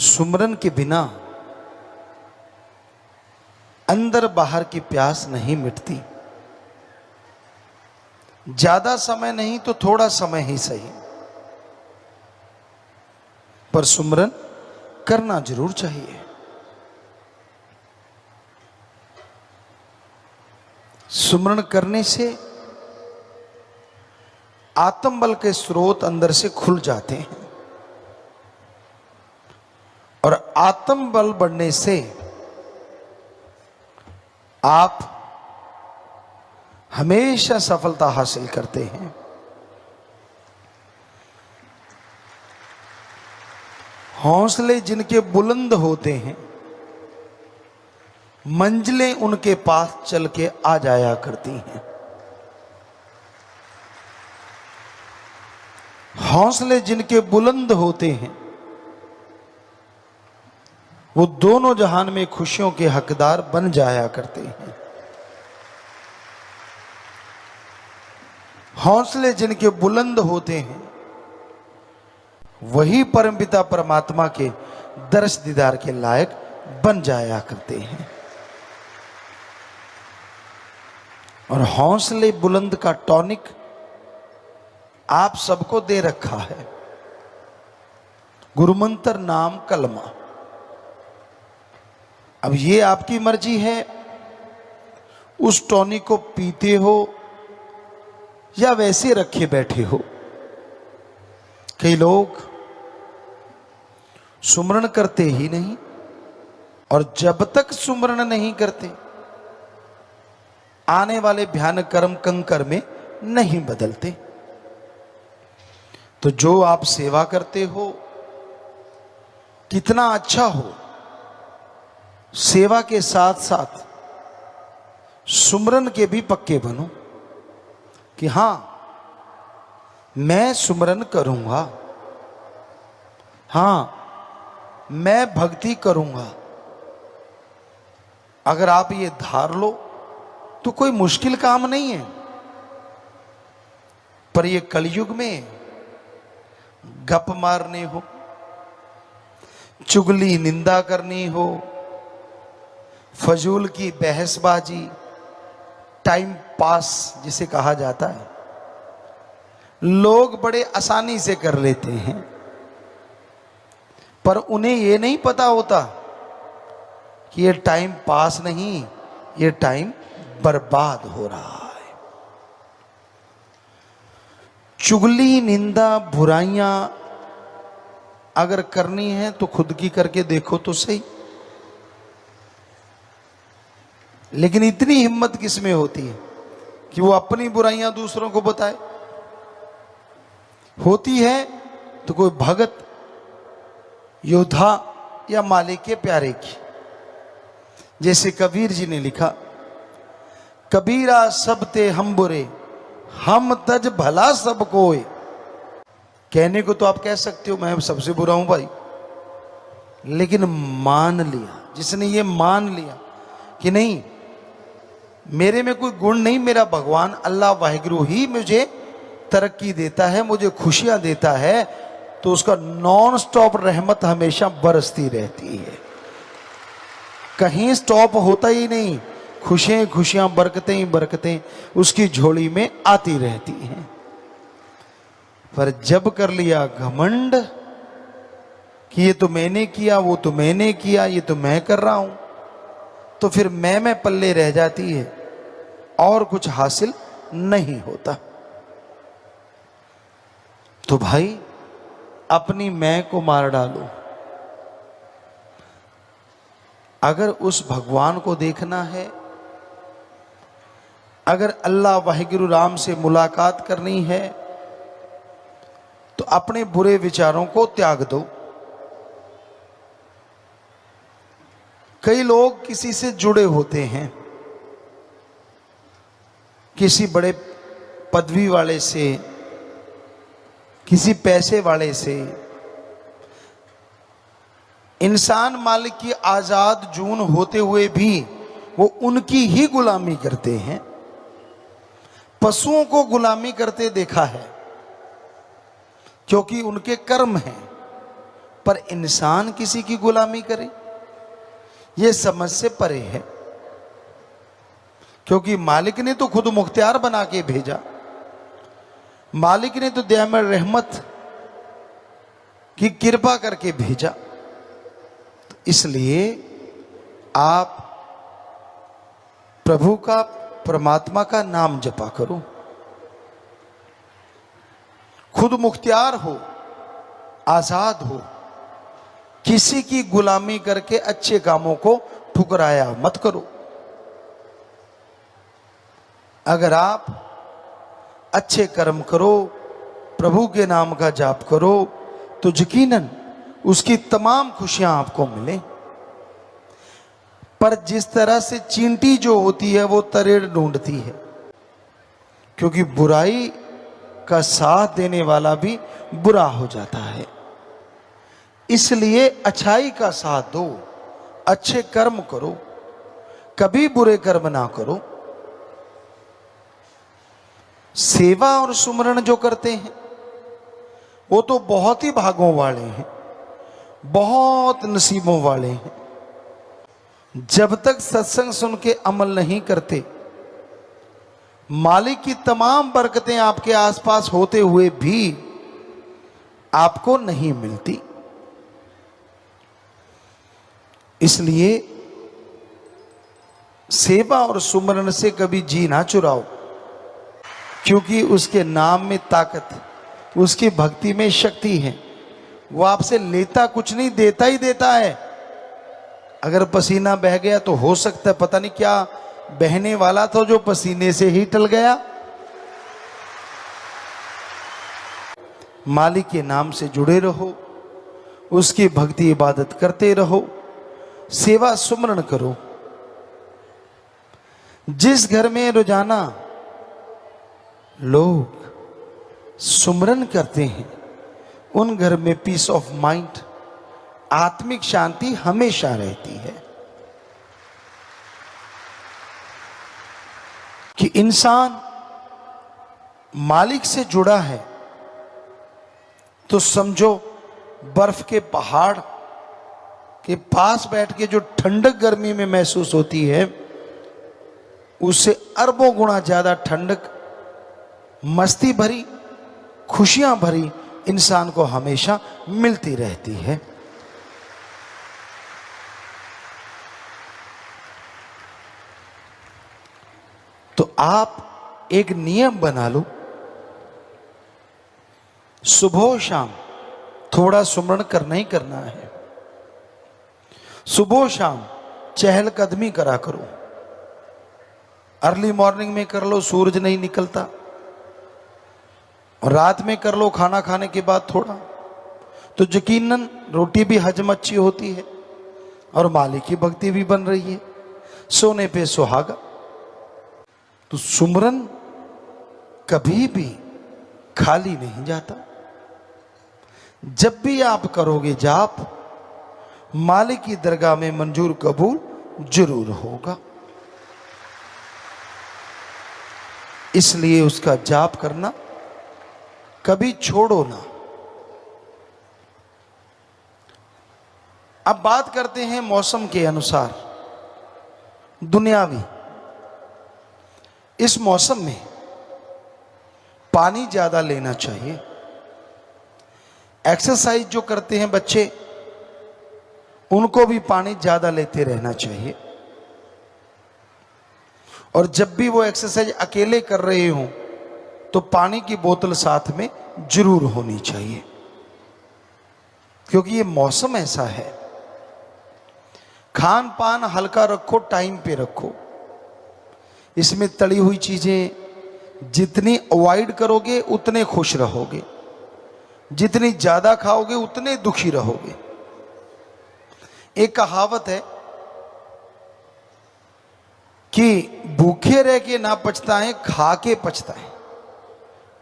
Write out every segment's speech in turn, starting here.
सुमरन के बिना अंदर बाहर की प्यास नहीं मिटती। ज्यादा समय नहीं तो थोड़ा समय ही सही, पर सुमरन करना जरूर चाहिए। सुमरन करने से आत्मबल के स्रोत अंदर से खुल जाते हैं और आत्मबल बढ़ने से आप हमेशा सफलता हासिल करते हैं। हौसले जिनके बुलंद होते हैं, मंजिलें उनके पास चल के आ जाया करती हैं। हौसले जिनके बुलंद होते हैं, वो दोनों जहान में खुशियों के हकदार बन जाया करते हैं। हौसले जिनके बुलंद होते हैं, वही परमपिता परमात्मा के दर्श दीदार के लायक बन जाया करते हैं। और हौसले बुलंद का टॉनिक आप सबको दे रखा है, गुरुमंत्र नाम कलमा। अब ये आपकी मर्जी है, उस टॉनिक को पीते हो या वैसे रखे बैठे हो। कई लोग सुमरण करते ही नहीं, और जब तक सुमरण नहीं करते आने वाले भयानक कर्म कंकर में नहीं बदलते। तो जो आप सेवा करते हो, कितना अच्छा हो, सेवा के साथ साथ सुमरन के भी पक्के बनो कि हां मैं सुमरन करूंगा, हां मैं भक्ति करूंगा। अगर आप ये धार लो तो कोई मुश्किल काम नहीं है। पर ये कलयुग में गप मारने हो, चुगली निंदा करनी हो, फजूल की बहसबाजी, टाइम पास जिसे कहा जाता है, लोग बड़े आसानी से कर लेते हैं। पर उन्हें यह नहीं पता होता कि ये टाइम पास नहीं, ये टाइम बर्बाद हो रहा है। चुगली निंदा बुराइयां अगर करनी है तो खुद की करके देखो तो सही। लेकिन इतनी हिम्मत किसमें होती है कि वो अपनी बुराइयां दूसरों को बताए? होती है तो कोई भगत, योद्धा या मालिक के प्यारे की। जैसे कबीर जी ने लिखा, कबीरा सब ते हम बुरे, हम तज भला सब कोय। कहने को तो आप कह सकते हो मैं सबसे बुरा हूं भाई, लेकिन मान लिया, जिसने ये मान लिया कि नहीं मेरे में कोई गुण नहीं, मेरा भगवान अल्लाह वाहिगुरु ही मुझे तरक्की देता है, मुझे खुशियां देता है, तो उसका नॉन स्टॉप रहमत हमेशा बरसती रहती है, कहीं स्टॉप होता ही नहीं। खुशियां खुशियां, बरकतें ही बरकतें उसकी झोली में आती रहती हैं। पर जब कर लिया घमंड कि ये तो मैंने किया, वो तो मैंने किया, ये तो मैं कर रहा हूं, तो फिर मैं पल्ले रह जाती है और कुछ हासिल नहीं होता। तो भाई अपनी मैं को मार डालो। अगर उस भगवान को देखना है, अगर अल्लाह वाहिगुरु राम से मुलाकात करनी है, तो अपने बुरे विचारों को त्याग दो। कई लोग किसी से जुड़े होते हैं, किसी बड़े पदवी वाले से, किसी पैसे वाले से। इंसान मालिक की आजाद जून होते हुए भी वो उनकी ही गुलामी करते हैं। पशुओं को गुलामी करते देखा है, क्योंकि उनके कर्म हैं, पर इंसान किसी की गुलामी करे, यह समझ से परे है। क्योंकि मालिक ने तो खुद मुख्तियार बना के भेजा, मालिक ने तो दया में रहमत की कृपा करके भेजा। तो इसलिए आप प्रभु का, परमात्मा का नाम जपा करो, खुद मुख्तियार हो, आजाद हो, किसी की गुलामी करके अच्छे कामों को ठुकराया मत करो। अगर आप अच्छे कर्म करो, प्रभु के नाम का जाप करो, तो यकीनन उसकी तमाम खुशियां आपको मिले। पर जिस तरह से चींटी जो होती है वो तरेड़ ढूंढती है, क्योंकि बुराई का साथ देने वाला भी बुरा हो जाता है। इसलिए अच्छाई का साथ दो, अच्छे कर्म करो, कभी बुरे कर्म ना करो। सेवा और सुमरण जो करते हैं वो तो बहुत ही भागों वाले हैं, बहुत नसीबों वाले हैं। जब तक सत्संग सुन के अमल नहीं करते, मालिक की तमाम बरकतें आपके आसपास होते हुए भी आपको नहीं मिलती। इसलिए सेवा और सुमरण से कभी जी ना चुराओ, क्योंकि उसके नाम में ताकत, उसकी भक्ति में शक्ति है। वो आपसे लेता कुछ नहीं, देता ही देता है। अगर पसीना बह गया तो हो सकता है पता नहीं क्या बहने वाला था जो पसीने से ही टल गया। मालिक के नाम से जुड़े रहो, उसकी भक्ति इबादत करते रहो, सेवा सुमरण करो। जिस घर में रोजाना लोग सुमरन करते हैं, उन घर में पीस ऑफ माइंड, आत्मिक शांति हमेशा रहती है। कि इंसान मालिक से जुड़ा है तो समझो बर्फ के पहाड़ के पास बैठ के जो ठंडक गर्मी में महसूस होती है, उससे अरबों गुना ज्यादा ठंडक, मस्ती भरी, खुशियां भरी इंसान को हमेशा मिलती रहती है। तो आप एक नियम बना लो, सुबह शाम थोड़ा सुमरण करना ही करना है। सुबह शाम चहलकदमी करा करो। अर्ली मॉर्निंग में कर लो, सूरज नहीं निकलता, और रात में कर लो खाना खाने के बाद थोड़ा, तो यकीनन रोटी भी हजम अच्छी होती है और मालिक की भक्ति भी बन रही है। सोने पे सुहागा। तो सुमरन कभी भी खाली नहीं जाता। जब भी आप करोगे जाप, मालिक की दरगाह में मंजूर कबूल जरूर होगा। इसलिए उसका जाप करना कभी छोड़ो ना। अब बात करते हैं मौसम के अनुसार दुनियावी। इस मौसम में पानी ज्यादा लेना चाहिए। एक्सरसाइज जो करते हैं बच्चे, उनको भी पानी ज्यादा लेते रहना चाहिए। और जब भी वो एक्सरसाइज अकेले कर रहे हों तो पानी की बोतल साथ में जरूर होनी चाहिए, क्योंकि ये मौसम ऐसा है। खान पान हल्का रखो, टाइम पे रखो। इसमें तली हुई चीजें जितनी अवॉइड करोगे उतने खुश रहोगे, जितनी ज्यादा खाओगे उतने दुखी रहोगे। एक कहावत है कि भूखे रह के ना पछताएं, खा के पछताएं।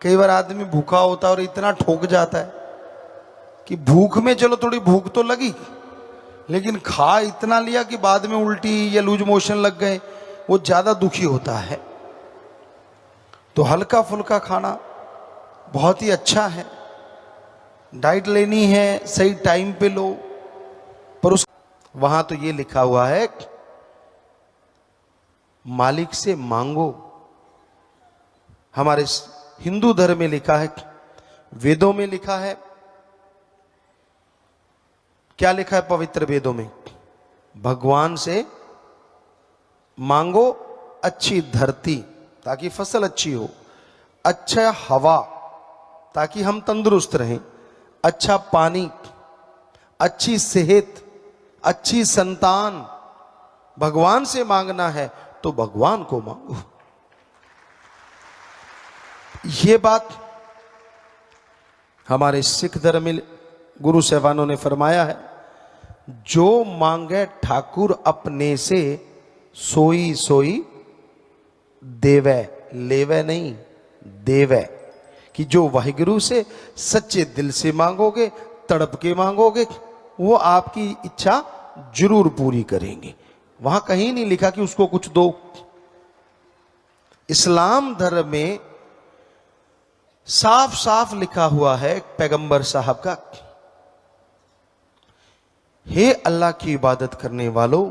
कई बार आदमी भूखा होता है और इतना ठोक जाता है कि भूख में चलो थोड़ी भूख तो लगी, लेकिन खा इतना लिया कि बाद में उल्टी या लूज मोशन लग गए, वो ज्यादा दुखी होता है। तो हल्का फुल्का खाना बहुत ही अच्छा है। डाइट लेनी है सही टाइम पे लो, पर उस वहां तो ये लिखा हुआ है मालिक से मांगो। हमारे हिंदू धर्म में लिखा है, वेदों में लिखा है, क्या लिखा है पवित्र वेदों में? भगवान से मांगो अच्छी धरती ताकि फसल अच्छी हो, अच्छा हवा ताकि हम तंदुरुस्त रहें, अच्छा पानी, अच्छी सेहत, अच्छी संतान। भगवान से मांगना है तो भगवान को मांगो। ये बात हमारे सिख धर्म में गुरु साहबानों ने फरमाया है, जो मांगे ठाकुर अपने से सोई सोई देवै, लेवै नहीं देवै। कि जो वाहिगुरु से सच्चे दिल से मांगोगे, तड़प के मांगोगे, वो आपकी इच्छा जरूर पूरी करेंगे। वहां कहीं नहीं लिखा कि उसको कुछ दो। इस्लाम धर्म में साफ साफ लिखा हुआ है पैगंबर साहब का, हे अल्लाह की इबादत करने वालों,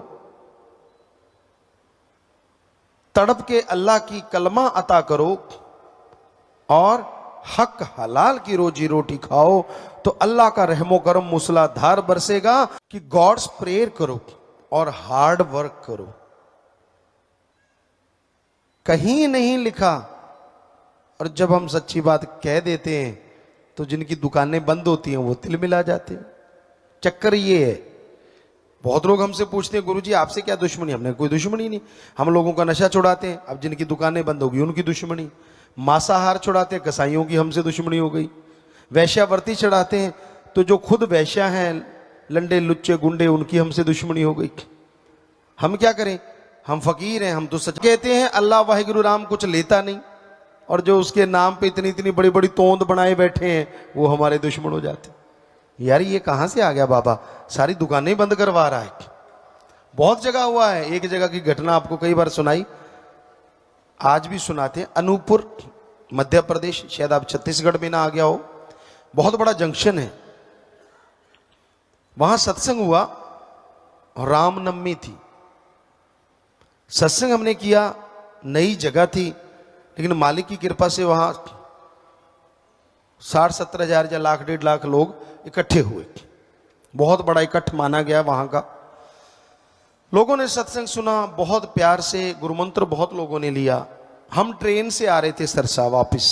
तड़प के अल्लाह की कलमा अता करो और हक हलाल की रोजी रोटी खाओ, तो अल्लाह का रहमो करम मूसलाधार बरसेगा। कि गॉड्स प्रेयर करो और हार्ड वर्क करो। कहीं नहीं लिखा। और जब हम सच्ची बात कह देते हैं तो जिनकी दुकानें बंद होती हैं वो तिल मिला जाते हैं। चक्कर ये है, बहुत लोग हमसे पूछते हैं गुरुजी आपसे क्या दुश्मनी? हमने कोई दुश्मनी नहीं, हम लोगों का नशा छुड़ाते हैं। अब जिनकी दुकानें बंद होगी उनकी दुश्मनी। मांसाहार छुड़ाते हैं, कसाईयों की हमसे दुश्मनी हो गई। वैश्यावर्ती चढ़ाते हैं तो जो खुद वैश्या हैं, लंडे लुच्चे गुंडे, उनकी हमसे दुश्मनी हो गई। हम क्या करें? हम फकीर हैं, हम तो सच कहते हैं अल्लाह वाहिगुरु राम कुछ लेता नहीं, और जो उसके नाम पे इतनी इतनी बड़ी बड़ी तोंद बनाए बैठे हैं वो हमारे दुश्मन हो जाते। यार ये कहां से आ गया बाबा? सारी दुकानें बंद करवा रहा है। बहुत जगह हुआ है। एक जगह की घटना आपको कई बार सुनाई, आज भी सुनाते हैं। अनूपपुर मध्य प्रदेश, शायद आप छत्तीसगढ़ में ना आ गया हो, बहुत बड़ा जंक्शन है। वहां सत्संग हुआ, रामनवमी थी। सत्संग हमने किया, नई जगह थी, लेकिन मालिक की कृपा से वहां 60-70 हजार या लाख 1.5 लाख लोग इकट्ठे हुए। बहुत बड़ा इकट्ठ माना गया वहां का। लोगों ने सत्संग सुना, बहुत प्यार से गुरुमंत्र बहुत लोगों ने लिया। हम ट्रेन से आ रहे थे सरसा, वापस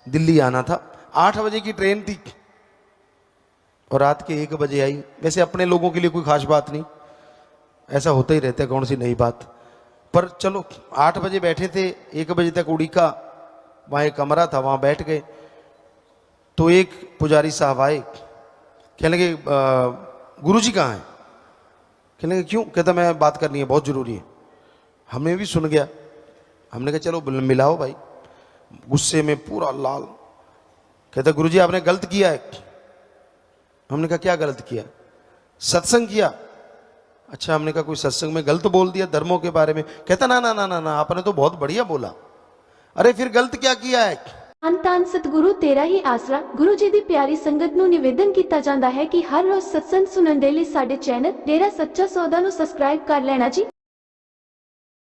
दिल्ली आना था। 8 बजे की ट्रेन थी और रात के 1 बजे आई। वैसे अपने लोगों के लिए कोई खास बात नहीं, ऐसा होता ही रहता है, कौन सी नई बात। पर चलो 8 बजे बैठे थे, 1 बजे तक उड़ी का वहां एक कमरा था, वहां बैठ गए। तो एक पुजारी साहब आए, कहने लगे गुरुजी कहाँ हैं? कहने लगे क्यों? कहता मैं बात करनी है, बहुत जरूरी है। हमें भी सुन गया, हमने कहा चलो मिलाओ भाई। गुस्से में पूरा लाल, कहता गुरुजी आपने गलत किया है। हमने कहा क्या गलत किया? सत्संग किया। अच्छा, हमने कहा कोई सत्संग में गलत बोल दिया धर्मों के बारे में? कहता ना ना ना ना ना, आपने तो बहुत बढ़िया बोला। अरे फिर गलत क्या किया है? ਧੰਨ ਸਤਿਗੁਰੂ ਤੇਰਾ ਹੀ ਆਸਰਾ। ਗੁਰੂ ਜੀ ਦੀ ਪਿਆਰੀ ਸੰਗਤ ਨੂੰ ਨਿਵੇਦਨ ਕੀਤਾ ਜਾਂਦਾ ਹੈ ਕਿ ਹਰ ਰੋਜ਼ ਸਤਸੰਗ ਸੁਣਨ ਦੇ ਲਈ ਸਾਡੇ ਚੈਨਲ ਡੇਰਾ ਸੱਚਾ ਸੌਦਾ ਨੂੰ ਸਬਸਕ੍ਰਾਈਬ ਕਰ ਲੈਣਾ ਜੀ।